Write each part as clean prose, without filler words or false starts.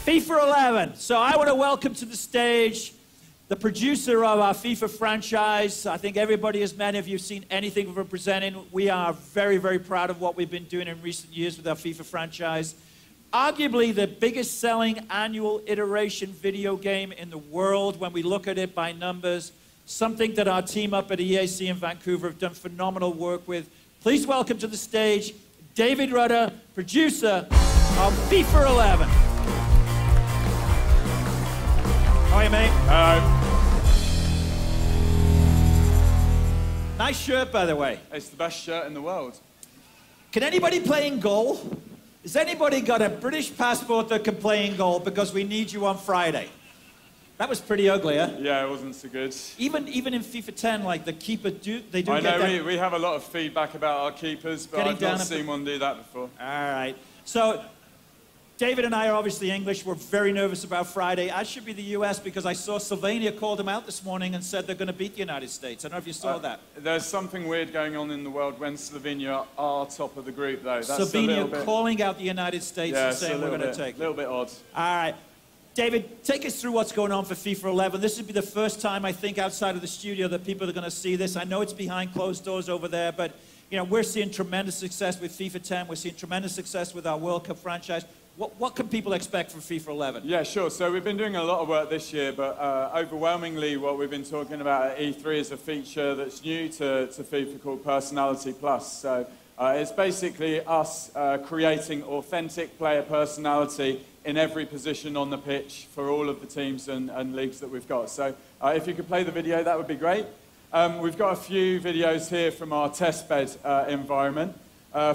FIFA 11. So I want to welcome to the stage the producer of our FIFA franchise. I think everybody, as many of you have seen anything we're presenting, we are very, very proud of what we've been doing in recent years with our FIFA franchise. Arguably the biggest selling annual iteration video game in the world when we look at it by numbers. Something that our team up at EAC in Vancouver have done phenomenal work with. Please welcome to the stage David Rudder, producer of FIFA 11. How are you, mate? Nice shirt, by the way. It's the best shirt in the world. Can anybody play in goal? Has anybody got a British passport that can play in goal? Because we need you on Friday. That was pretty ugly, huh? Yeah, it wasn't so good. Even in FIFA 10, like the keeper they do I get know, that. we have a lot of feedback about our keepers, but I've not seen one do that before. All right. So, David and I are obviously English. We're very nervous about Friday. I should be the US because I saw Slovenia called them out this morning and said they're going to beat the United States. I don't know if you saw that. There's something weird going on in the world when Slovenia are top of the group, though. That's Slovenia calling out the United States and saying we're going to take it. A little bit odd. All right. David, take us through what's going on for FIFA 11. This would be the first time, I think, outside of the studio that people are going to see this. I know it's behind closed doors over there, but you know, we're seeing tremendous success with FIFA 10. We're seeing tremendous success with our World Cup franchise. What can people expect from FIFA 11? Yeah, sure. So we've been doing a lot of work this year, but overwhelmingly what we've been talking about at E3 is a feature that's new to FIFA called Personality Plus. So it's basically us creating authentic player personality in every position on the pitch for all of the teams and leagues that we've got. So if you could play the video, that would be great. We've got a few videos here from our testbed environment.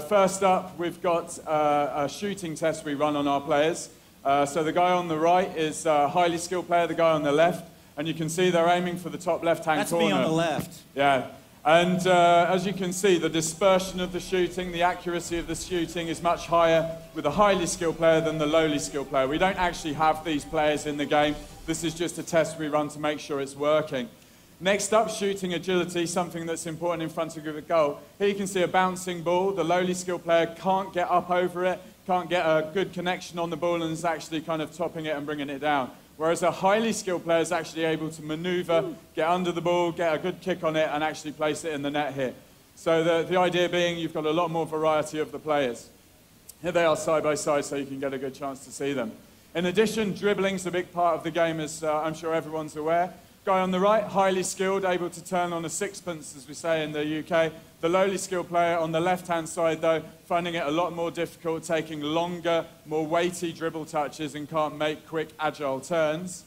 First up, we've got a shooting test we run on our players. So the guy on the right is a highly skilled player, the guy on the left, and you can see they're aiming for the top left-hand corner. That's me on the left. Yeah. And as you can see, the dispersion of the shooting, the accuracy of the shooting is much higher with a highly skilled player than the lowly skilled player. We don't actually have these players in the game. This is just a test we run to make sure it's working. Next up, shooting agility, something that's important in front of the goal. Here you can see a bouncing ball. The lowly skilled player can't get up over it, can't get a good connection on the ball, and is actually kind of topping it and bringing it down. Whereas a highly skilled player is actually able to maneuver, get under the ball, get a good kick on it, and actually place it in the net here. So the idea being you've got a lot more variety of the players. Here they are side by side so you can get a good chance to see them. In addition, dribbling's a big part of the game, as I'm sure everyone's aware. Guy on the right, highly skilled, able to turn on a sixpence, as we say in the UK. The lowly skilled player on the left-hand side, though, finding it a lot more difficult, taking longer, more weighty dribble touches and can't make quick, agile turns.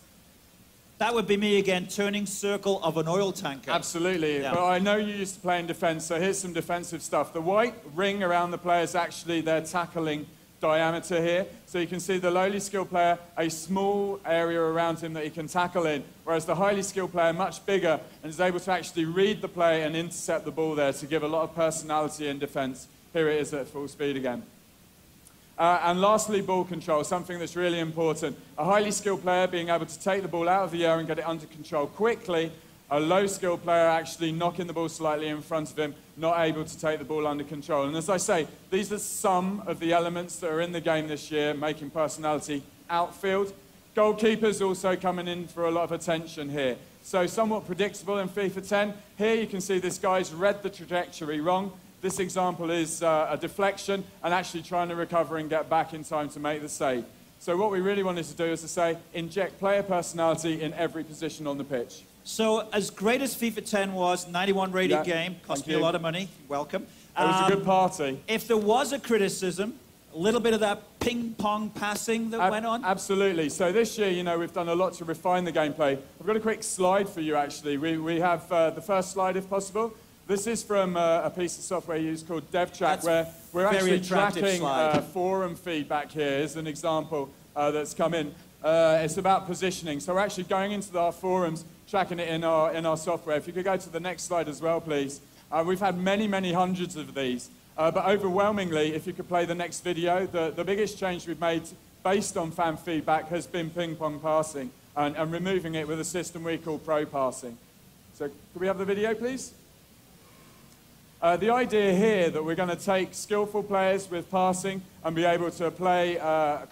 That would be me again, turning circle of an oil tanker. Absolutely, yeah. But I know you used to play in defence, so here's some defensive stuff. The white ring around the player is actually their tackling diameter here. So you can see the lowly skilled player, a small area around him that he can tackle in, whereas the highly skilled player, much bigger, and is able to actually read the play and intercept the ball there to give a lot of personality in defence. Here it is at full speed again. And lastly, ball control, something that's really important. A highly skilled player being able to take the ball out of the air and get it under control quickly. A low-skilled player actually knocking the ball slightly in front of him, not able to take the ball under control. And as I say, these are some of the elements that are in the game this year, making personality outfield. Goalkeepers also coming in for a lot of attention here. So somewhat predictable in FIFA 10. Here you can see this guy's read the trajectory wrong. This example is a deflection and actually trying to recover and get back in time to make the save. So what we really wanted to do is to say, inject player personality in every position on the pitch. So, as great as FIFA 10 was, 91 rated game, cost me a lot of money. Welcome. It was a good party. If there was a criticism, a little bit of that ping-pong passing that went on? Absolutely. So this year, you know, we've done a lot to refine the gameplay. I've got a quick slide for you, actually. We have the first slide, if possible. This is from a piece of software used called DevTrack, where we're actually tracking forum feedback here. Here's an example that's come in. It's about positioning. So we're actually going into our forums, tracking it in our software. If you could go to the next slide as well, please. We've had many, many hundreds of these. But overwhelmingly, if you could play the next video, the biggest change we've made based on fan feedback has been ping-pong passing and removing it with a system we call pro passing. So could we have the video, please? The idea here that we're going to take skillful players with passing and be able to play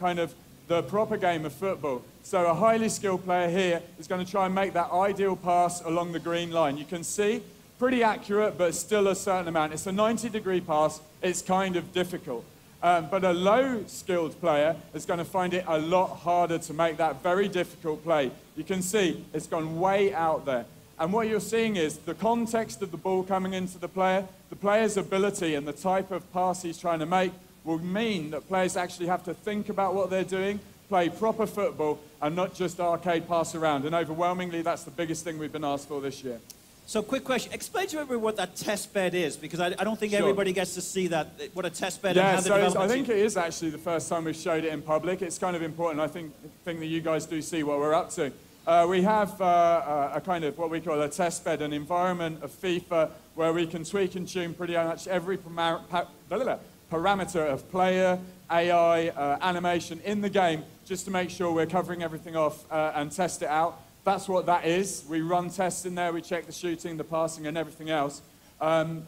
kind of the proper game of football. So a highly skilled player here is going to try and make that ideal pass along the green line. You can see, pretty accurate, but still a certain amount. It's a 90-degree pass. It's kind of difficult. But a low-skilled player is going to find it a lot harder to make that very difficult play. You can see it's gone way out there. And what you're seeing is the context of the ball coming into the player's ability and the type of pass he's trying to make will mean that players actually have to think about what they're doing, play proper football, and not just arcade pass around. And overwhelmingly, that's the biggest thing we've been asked for this year. So quick question. Explain to everyone what that test bed is, because I don't think Sure. everybody gets to see that, what a test bed Yeah, and how the so development I think it is actually the first time we've showed it in public. It's kind of important. I think that you guys do see what we're up to. We have a kind of what we call a test bed, an environment of FIFA where we can tweak and tune pretty much every parameter of player, AI, animation in the game, just to make sure we're covering everything off and test it out. That's what that is. We run tests in there, we check the shooting, the passing, and everything else, and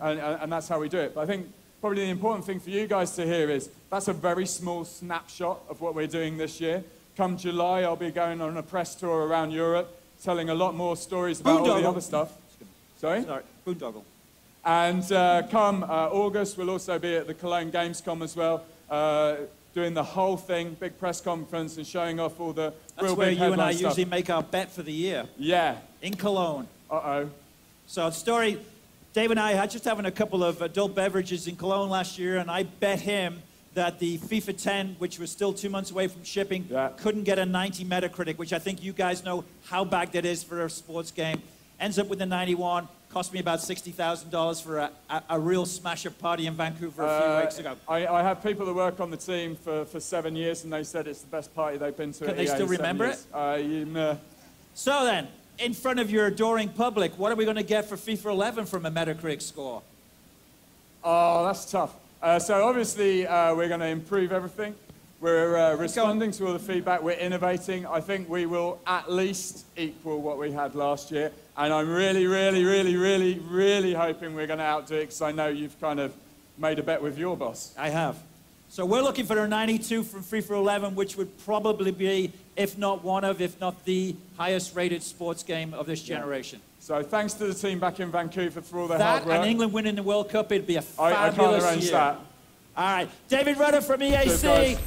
that's how we do it. But I think probably the important thing for you guys to hear is that's a very small snapshot of what we're doing this year. Come July, I'll be going on a press tour around Europe, telling a lot more stories about all the other stuff. Sorry? Sorry, boondoggle. And come August, we'll also be at the Cologne Gamescom as well, doing the whole thing, big press conference and showing off all the That's real where big you and I headline stuff. usually make our bet for the year. Yeah. In Cologne. Uh-oh. So story, Dave and I had just having a couple of adult beverages in Cologne last year, and I bet him that the FIFA 10, which was still 2 months away from shipping, couldn't get a 90 Metacritic, which I think you guys know how bad that is for a sports game. Ends up with a 91. Cost me about $60,000 for a real smash-up party in Vancouver a few weeks ago. I have people that work on the team for 7 years, and they said it's the best party they've been to. Can they still remember it? So then, in front of your adoring public, what are we going to get for FIFA 11 from a Metacritic score? Oh, that's tough. So obviously, we're going to improve everything. We're responding to all the feedback. We're innovating. I think we will at least equal what we had last year. And I'm really, really, really, really, really hoping we're going to outdo it, because I know you've kind of made a bet with your boss. I have. So we're looking for a 92 from FIFA 11, which would probably be, if not one of, if not the highest-rated sports game of this generation. So thanks to the team back in Vancouver for all their hard work. That and England winning the World Cup, it'd be a fabulous I can't arrange year. that. All right. David Rudder from EAC.